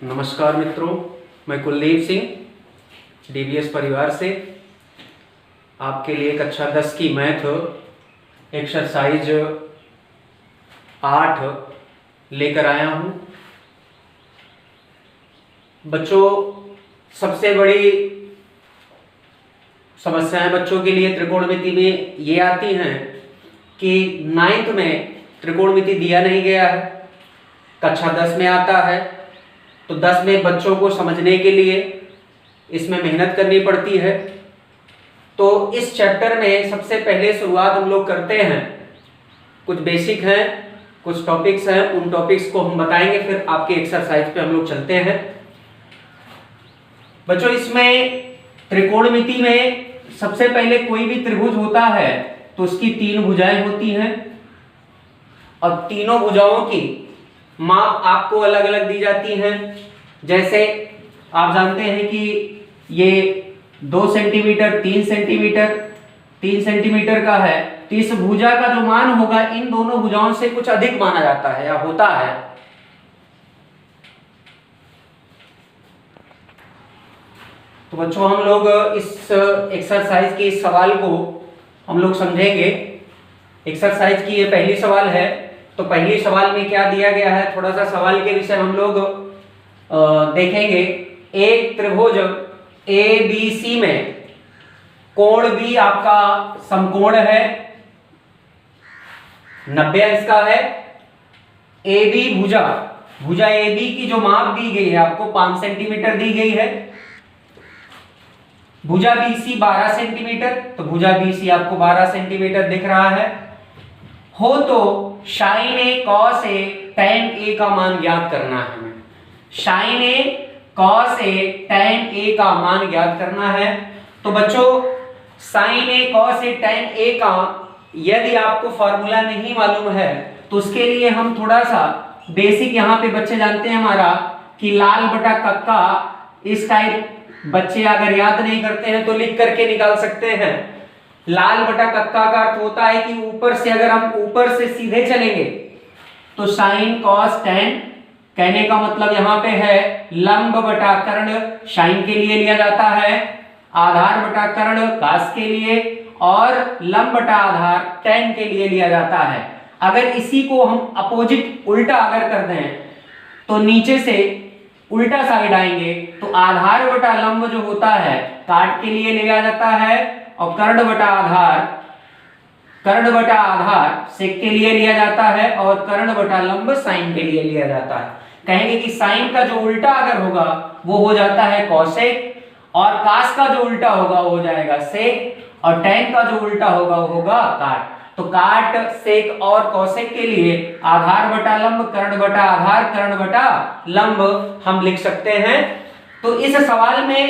नमस्कार मित्रों, मैं कुलदीप सिंह डीबीएस परिवार से आपके लिए कक्षा 10 की मैथ एक्सरसाइज 8 लेकर आया हूँ। बच्चों, सबसे बड़ी समस्याएं बच्चों के लिए त्रिकोणमिति में ये आती हैं कि 9th में त्रिकोणमिति दिया नहीं गया है, कक्षा 10 में आता है, तो 10 में बच्चों को समझने के लिए इसमें मेहनत करनी पड़ती है। तो इस चैप्टर में सबसे पहले शुरुआत हम लोग करते हैं, कुछ बेसिक हैं, कुछ टॉपिक्स हैं, उन टॉपिक्स को हम बताएंगे, फिर आपके एक्सरसाइज पे हम लोग चलते हैं। बच्चों, इसमें त्रिकोणमिति में सबसे पहले कोई भी त्रिभुज होता है तो उसकी 3 भुजाएं होती हैं और तीनों भुजाओं की माप आपको अलग अलग दी जाती हैं। जैसे आप जानते हैं कि ये 2 सेंटीमीटर 3 सेंटीमीटर 3 सेंटीमीटर का है, तो इस भुजा का जो मान होगा इन दोनों भुजाओं से कुछ अधिक माना जाता है या होता है। तो बच्चों, हम लोग इस एक्सरसाइज के इस सवाल को हम लोग समझेंगे। एक्सरसाइज की ये पहली सवाल है, तो पहली सवाल में क्या दिया गया है, थोड़ा सा सवाल के विषय हम लोग देखेंगे। एक त्रिभुज ABC में कोण भी आपका समकोण है, 90 अंश का है। AB भुजा AB की जो माप दी गई है आपको 5 सेंटीमीटर दी गई है। भुजा BC 12 सेंटीमीटर, तो भुजा BC आपको 12 सेंटीमीटर दिख रहा है। हो तो sign A cos A tan A का मान ज्ञात करना है हमें। Sine A cos A tan A का मान ज्ञात करना है। तो बच्चों, sign A cos A tan A का यदि आपको फॉर्मूला नहीं मालूम है तो उसके लिए हम थोड़ा सा बेसिक यहाँ पे बच्चे जानते हैं हमारा कि लाल बटा कक्का, इस टाइप बच्चे अगर याद नहीं करते हैं तो लिख करके निकाल सकते हैं। लाल बटा कक्का का अर्थ होता है कि ऊपर से अगर हम ऊपर से सीधे चलेंगे तो साइन कॉस टेन, कहने का मतलब यहाँ पे है लंब बटा कर्ण साइन के लिए लिया जाता है, आधार बटा कर्ण कास के लिए और लंब बटा आधार टेन के लिए लिया जाता है। अगर इसी को हम अपोजिट उल्टा अगर कर दें तो नीचे से उल्टा साइड आएंगे तो आधार बटा लंब जो होता है काट के लिए लिया जाता है और कर्ण बटा आधार सेक के लिए लिया जाता है और कर्ण बटा लंब साइन के लिए लिया जाता है। कहेंगे कि साइन का जो उल्टा अगर होगा वो हो जाता है कॉसेक और कास का जो उल्टा होगा वो हो जाएगा सेक और टेन का जो उल्टा होगा वो होगा काट। तो काट, सेक और कॉसेक के लिए आधार बटा लंब, कर्ण बटा आधार, कर्ण बटा लंब हम लिख सकते हैं। तो इस सवाल में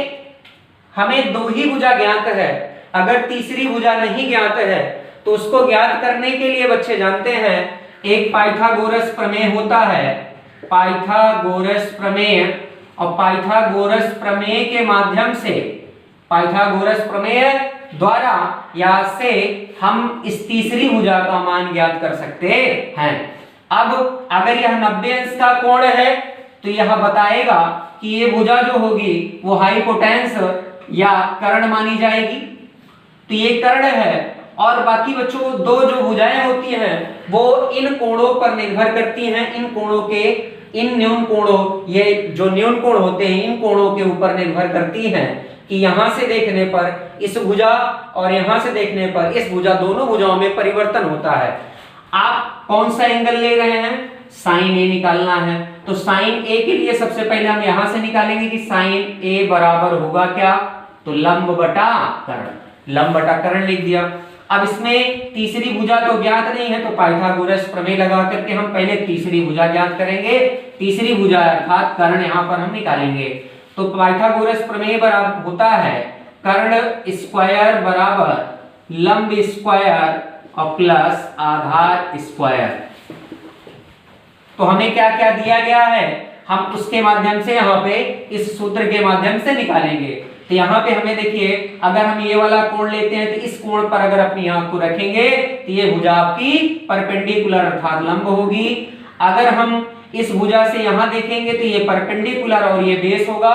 हमें 2 ही भुजा ज्ञात है, अगर तीसरी भुजा नहीं ज्ञात है तो उसको ज्ञात करने के लिए बच्चे जानते हैं एक पाइथागोरस प्रमेय होता है, पाइथागोरस प्रमेय। और पाइथागोरस प्रमेय के माध्यम से, पाइथागोरस प्रमेय द्वारा या से हम इस तीसरी भुजा का मान ज्ञात कर सकते हैं। अब अगर यह 90 अंश का कोण है तो यह बताएगा कि ये भुजा जो होगी वो हाइपोटेन्स या कर्ण मानी जाएगी, तो ये कर्ण है। और बाकी बच्चों 2 जो भुजाएं होती हैं वो इन कोणों पर निर्भर करती हैं, इन कोणों के, इन न्यून कोणों, ये जो न्यून कोण होते हैं इन कोणों के ऊपर निर्भर करती हैं कि यहां से देखने पर इस भुजा और यहां से देखने पर इस भुजा, दोनों भुजाओं में परिवर्तन होता है। आप कौन सा एंगल ले रहे हैं, साइन ए निकालना है, तो साइन ए के लिए सबसे पहले हम यहां से निकालेंगे कि साइन ए बराबर होगा क्या, तो लंब बटा कर्ण, लंब बटा कर्ण लिख दिया। अब इसमें तीसरी भुजा तो ज्ञात नहीं है तो पाइथागोरस प्रमेय लगा करके हम पहले तीसरी भुजा ज्ञात करेंगे। तीसरी भुजा अर्थात कर्ण यहां पर हम निकालेंगे। तो पाइथागोरस प्रमेय बराबर होता है कर्ण स्क्वायर बराबर लंब स्क्वायर और प्लस आधार स्क्वायर। तो हमें क्या क्या दिया गया है हम उसके माध्यम से यहाँ पे इस सूत्र के माध्यम से निकालेंगे। तो यहाँ पे हमें देखिए, अगर हम ये वाला कोण लेते हैं तो इस कोण पर अगर अपनी आंख को रखेंगे तो ये भुजा आपकी परपेंडिकुलर अर्थात लंब होगी। अगर हम इस भुजा से यहां देखेंगे तो ये परपेंडिकुलर और ये बेस होगा।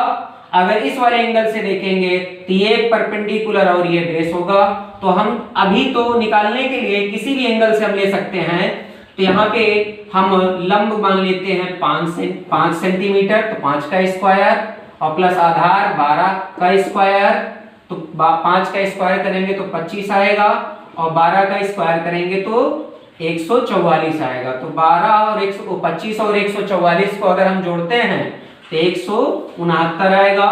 अगर इस वाले एंगल से देखेंगे तो ये परपेंडिकुलर और ये बेस होगा। तो हम अभी तो निकालने के लिए किसी भी एंगल से हम ले सकते हैं। तो यहाँ पे हम लंब मान लेते हैं 5 सेंटीमीटर, तो 5 का स्क्वायर और प्लस आधार 12 का स्क्वायर, तो 5 का स्क्वायर करेंगे तो 25 आएगा और 12 का स्क्वायर करेंगे तो 144 आएगा। तो 12 और 125 और 144 को अगर हम जोड़ते हैं तो 169 आएगा।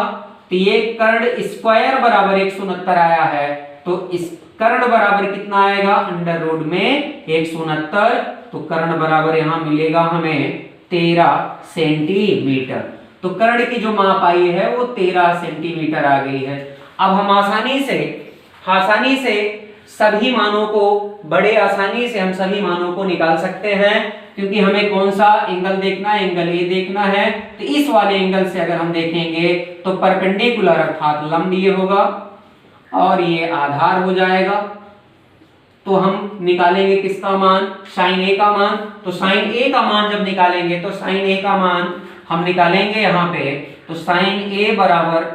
तो ये कर्ण स्क्वायर बराबर 169 आया है। तो इस कर्ण बराबर कितना आएगा, अंडर रूट में 169। तो कर्ण बराबर यहां मिलेगा हमें 13 सेंटीमीटर। तो कर्ण की जो माप आई है वो 13 सेंटीमीटर आ गई है। अब हम आसानी से सभी मानों को, बड़े आसानी से हम सभी मानों को निकाल सकते हैं, क्योंकि हमें कौन सा एंगल देखना है, एंगल ए देखना है। तो इस वाले एंगल से अगर हम देखेंगे तो परपेंडिकुलर अर्थात लंब ये होगा और ये आधार हो जाएगा। तो हम निकालेंगे किसका मान, साइन ए का मान। तो साइन ए का मान जब निकालेंगे तो साइन ए का मान हम निकालेंगे यहाँ पे। तो साइन ए बराबर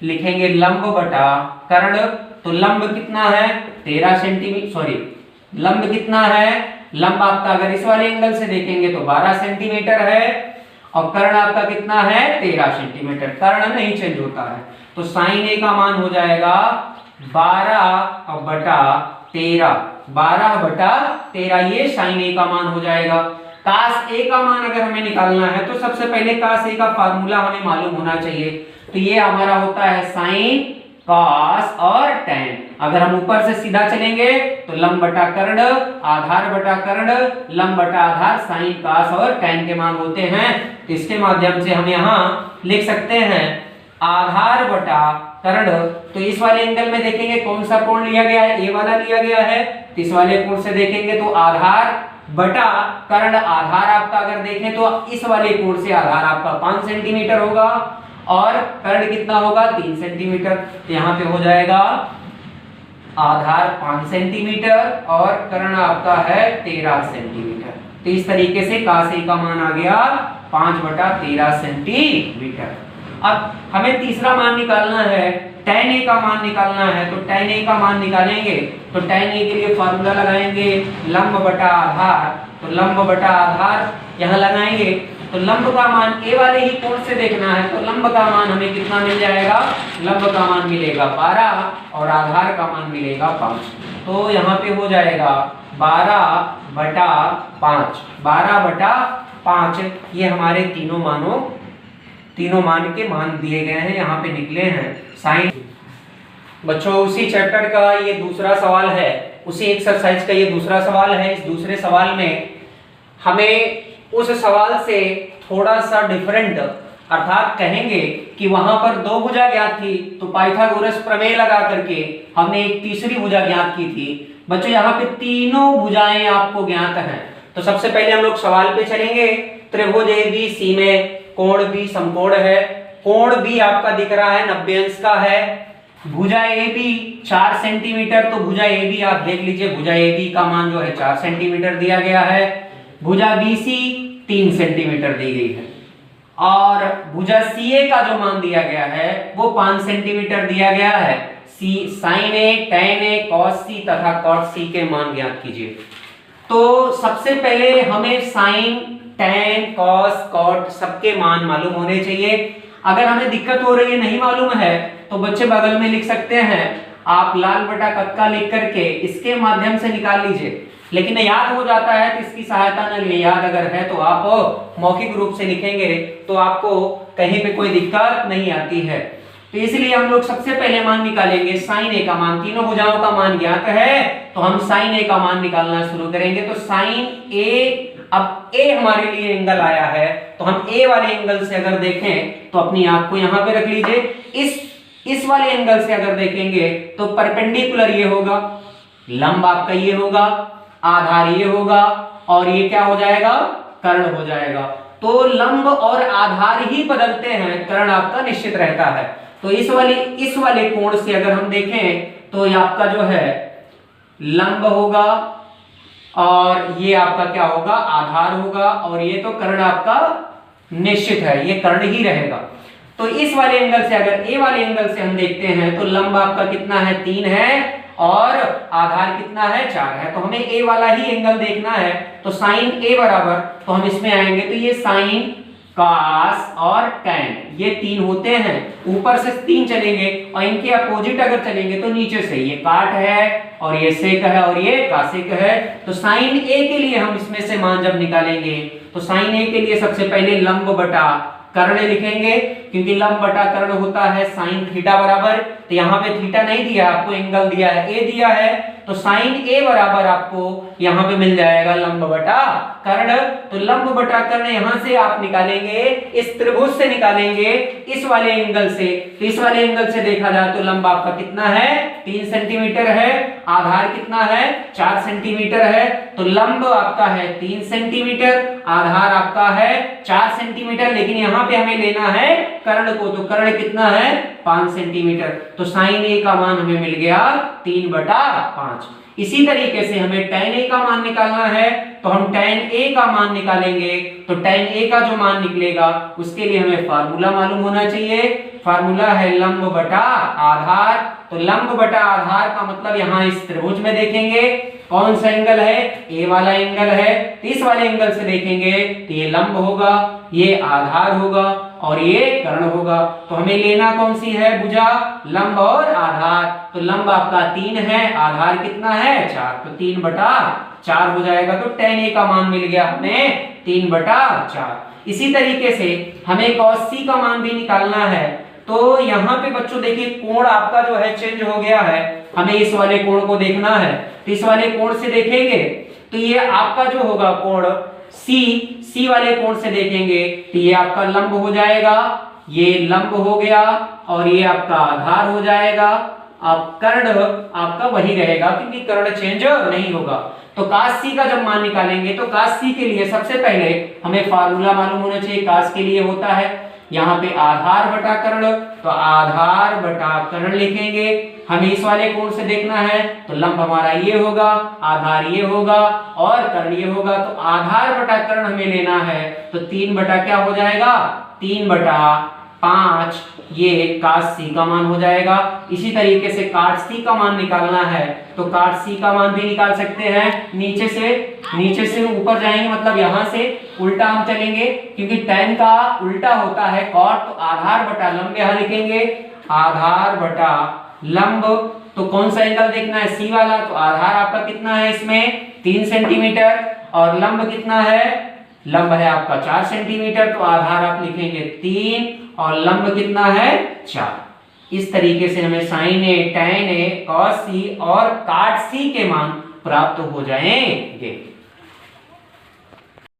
लिखेंगे लंब बटा कर्ण। तो लंब कितना है 13 सेंटीमीटर, सॉरी लंब कितना है, लंब आपका अगर इस वाले एंगल से देखेंगे तो 12 सेंटीमीटर है और कर्ण आपका कितना है 13 सेंटीमीटर। कर्ण नहीं चेंज होता है। तो साइन ए का मान हो जाएगा 12 बटा 13, 12 बटा 13 ये साइन ए का मान हो जाएगा। कास ए का मान अगर हमें निकालना है तो सबसे पहले कास ए का फार्मूला हमें मालूम होना चाहिए। तो ये हमारा होता है साइन, कॉस और टैन। अगर हम ऊपर से सीधा चलेंगे तो लंब बटा कर्ण, आधार बटा कर्ण, लंब बटा आधार, साइन, कॉस और टैन के मान होते हैं। तो इसके माध्यम से हम यहाँ लिख सकते हैं आधार बटा कर्ण। तो इस वाले एंगल में देखेंगे कौन सा कोण लिया गया है, ए वाला लिया गया है। तो इस वाले कोण से देखेंगे तो आधार बटा कर्ण, आधार आपका अगर देखें तो इस वाले कोण से आधार आपका 5 सेंटीमीटर होगा और कर्ण कितना होगा 3 सेंटीमीटर। तो यहाँ पे हो जाएगा आधार 5 सेंटीमीटर और कर्ण आपका है 13 सेंटीमीटर। तो इस तरीके से कास ए का मान आ गया 5 बटा 13 सेंटीमीटर। अब हमें तीसरा मान निकालना है, tan a का मान निकालना है। तो tan a का मान निकालेंगे तो tan a के लिए फॉर्मूला लगाएंगे लंब बटा आधार। तो लंब बटा आधार यहाँ लगाएंगे तो लंब का मान ए वाले ही कोण से देखना है। तो लंब का मान हमें कितना मिल जाएगा, लंब का मान मिलेगा 12 और आधार का मान मिलेगा 5। तो यहाँ पे हो जाएगा 12 बटा 5, 12 बटा 5। ये हमारे तीनों मान के मान दिए गए हैं, यहाँ पे निकले हैं साइन। बच्चों उसी चैप्टर का ये दूसरा सवाल है, उसी एक्सरसाइज का ये दूसरा सवाल है। इस दूसरे सवाल में हमें उस सवाल से थोड़ा सा डिफरेंट, अर्थात कहेंगे कि वहां पर 2 भुजा ज्ञात थी तो पाइथागोरस प्रमेय लगा करके हमने एक तीसरी भुजा ज्ञात की थी। बच्चों यहाँ पे तीनों भुजाएं आपको ज्ञात हैं। तो सबसे पहले हम लोग सवाल पे चलेंगे। त्रिभुज ABC में कोण B समकोण है, कोण B आपका दिख रहा है 90 अंश का है। भुजा AB 4 सेंटीमीटर, तो भुजा AB आप देख लीजिए, भुजा AB का मान जो है 4 सेंटीमीटर दिया गया है। भुजा BC 3 सेंटीमीटर दी गई है और भुजा CA का जो मान दिया गया है वो 5 सेंटीमीटर दिया गया है। Sine A, tan A, cos C तथा cot C के मान ज्ञात कीजिए। तो सबसे पहले हमें साइन, tan, cos, cot सबके मान मालूम होने चाहिए। अगर हमें दिक्कत हो रही है, नहीं मालूम है, तो बच्चे बगल में लिख सकते हैं, आप लाल बटा कक्का लिख करके इसके माध्यम से निकाल लीजिए। लेकिन याद हो जाता है तो इसकी सहायता न ले, याद अगर है तो आप मौखिक रूप से लिखेंगे तो आपको कहीं पे कोई दिक्कत नहीं आती है। तो इसलिए हम लोग सबसे पहले मान निकालेंगे साइन ए का मान। तीनों भुजाओं का मान ज्ञात है तो हम साइन ए का मान निकालना शुरू करेंगे। तो साइन ए, अब ए हमारे लिए एंगल आया है तो हम ए वाले एंगल से अगर देखें तो अपनी आंख को यहाँ पे रख लीजिए। इस वाले एंगल से अगर देखेंगे तो परपेंडिकुलर ये होगा, लंब आपका ये होगा, आधार ये होगा और ये क्या हो जाएगा, कर्ण हो जाएगा। तो लंब और आधार ही बदलते हैं, कर्ण आपका निश्चित रहता है। तो इस वाले कोण से अगर हम देखें तो ये आपका जो है लंब होगा और ये आपका क्या होगा, आधार होगा, और ये तो कर्ण आपका निश्चित है, ये कर्ण ही रहेगा। तो इस वाले एंगल से, अगर ए वाले एंगल से हम देखते हैं तो लंब आपका कितना है, 3 है, और आधार कितना है, 4 है। तो हमें ए वाला ही एंगल देखना है, तो साइन ए बराबर, तो हम इसमें आएंगे तो ये साइन, कास और टैन, ये 3 होते हैं, ऊपर से 3 चलेंगे और इनके अपोजिट अगर चलेंगे तो नीचे से ये काट है और ये सेक है और ये कासेक है। तो साइन ए के लिए हम इसमें से मान जब निकालेंगे तो साइन ए के लिए सबसे पहले लंब बटा कर्ण लिखेंगे, क्योंकि लंब बटा कर्ण होता है साइन थीटा बराबर। तो यहाँ पे थीटा नहीं दिया आपको, एंगल दिया है, ए दिया है, तो साइन ए बराबर आपको यहाँ पे मिल जाएगा लंब बटा कर्ण। तो लंब बटा कर्ण यहाँ से आप निकालेंगे, इस त्रिभुज से निकालेंगे, इस वाले एंगल से। तो इस वाले एंगल से देखा जाए तो लंब आपका कितना है, 3 सेंटीमीटर है, आधार कितना है, 4 सेंटीमीटर है। तो लंब आपका है 3 सेंटीमीटर, आधार आपका है 4 सेंटीमीटर, लेकिन यहाँ पे हमें लेना है कर्ण को, तो कर्ण कितना है, 5 सेंटीमीटर। तो साइन ए का मान हमें मिल गया 3/5। इसी तरीके से हमें tan ए का मान निकालना है, तो हम tan ए का मान निकालेंगे, तो tan ए का जो मान निकलेगा उसके लिए हमें फार्मूला मालूम होना चाहिए। फार्मूला है लंब बटा आधार। तो लंब बटा आधार का मतलब यहाँ इस त्रिभुज में देखेंगे कौन सा एंगल है, ए वाला एंगल है, तो इस वाले एंगल से देखेंगे तो ये लंब होगा, ये आधार होगा और ये कर्ण होगा। तो हमें लेना कौन सी है भुजा, लंब और आधार। तो लंब आपका 3 है, आधार कितना है, 4, तो 3/4 हो जाएगा। तो tan ए का मान मिल गया हमें 3/4। इसी तरीके से हमें cos c का मान भी निकालना है। तो यहाँ पे बच्चों देखिए कोण आपका जो है चेंज हो गया है, हमें इस वाले कोण को देखना है। तो इस वाले कोण से देखेंगे तो ये आपका जो होगा कोण सी वाले कोण से देखेंगे तो ये आपका लंब हो जाएगा, ये लंब हो गया और ये आपका आधार हो जाएगा। अब कर्ण आपका वही रहेगा क्योंकि कर्ण चेंज नहीं होगा। तो कास सी का जब मान निकालेंगे तो कास सी के लिए सबसे पहले हमें फार्मूला मालूम होना चाहिए। कास के लिए होता है यहाँ पे आधार बटा कर्ण, तो आधार बटा कर्ण लिखेंगे। हमें इस वाले कोण से देखना है तो लंब हमारा ये होगा, आधार ये होगा और कर्ण ये होगा। तो आधार बटा कर्ण हमें लेना है, तो 3 बटा क्या हो जाएगा, 3/5, ये काट सी का मान हो जाएगा। इसी तरीके से काट सी का मान निकालना है तो काट सी का मान भी निकाल सकते हैं। नीचे से ऊपर जाएंगे, मतलब यहाँ से उल्टा हम चलेंगे क्योंकि tan का उल्टा होता है cot। तो आधार बटा लंब यहाँ लिखेंगे, आधार बटा लंब। तो कौन सा एंगल देखना है, सी वाला। तो आधार आपका कितना है इसमें, 3 सेंटीमीटर और लंब कितना है, लंब है आपका 4 सेंटीमीटर। तो आधार आप लिखेंगे 3 और लंब कितना है, 4। इस तरीके से हमें साइन ए, tan ए, cos सी और काट सी के मान प्राप्त हो जाएंगे।